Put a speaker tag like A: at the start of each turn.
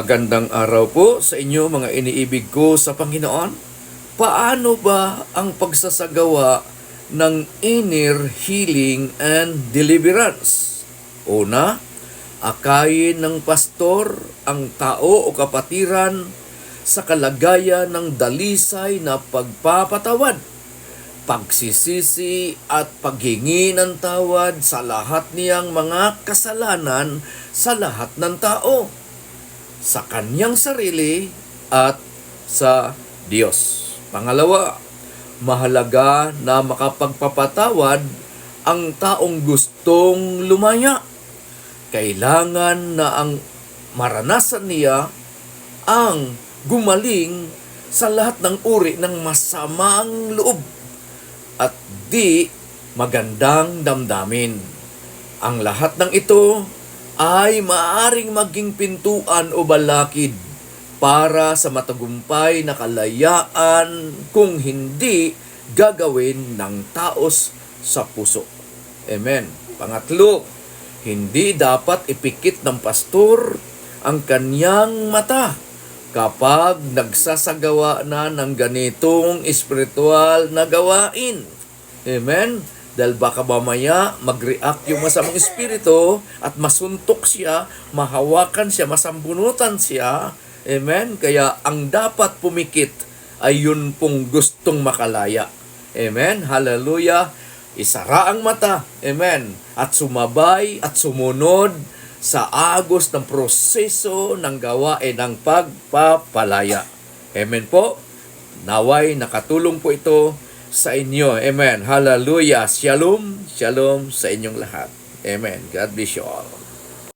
A: Magandang araw po sa inyo mga iniibig ko sa Panginoon. Paano ba ang pagsasagawa ng inner healing and deliverance? Una, akayin ng pastor ang tao o kapatiran sa kalagayan ng dalisay na pagpapatawad, pagsisisi at paghingi ng tawad sa lahat niyang mga kasalanan sa lahat ng tao, sa kanyang sarili at sa Diyos. Pangalawa, mahalaga na makapagpapatawad ang taong gustong lumaya. Kailangan na ang maranasan niya ang gumaling sa lahat ng uri ng masamang loob at di magandang damdamin. Ang lahat ng ito ay maaaring maging pintuan o balakid para sa matagumpay na kalayaan kung hindi gagawin ng taos sa puso. Amen. Pangatlo, hindi dapat ipikit ng pastor ang kanyang mata kapag nagsasagawa na ng ganitong espiritual na gawain. Amen. Dahil baka mamaya mag-react yung masamang espiritu at masuntok siya, mahawakan siya, masambunutan siya. Amen? Kaya ang dapat pumikit ay yun pong gustong makalaya. Amen? Hallelujah! Isara ang mata. Amen? At sumabay at sumunod sa agos ng proseso ng gawain ng pagpapalaya. Amen po? Naway nakatulong po ito sa inyo. Amen. Hallelujah. Shalom. Shalom sa inyong lahat. Amen. God bless you all.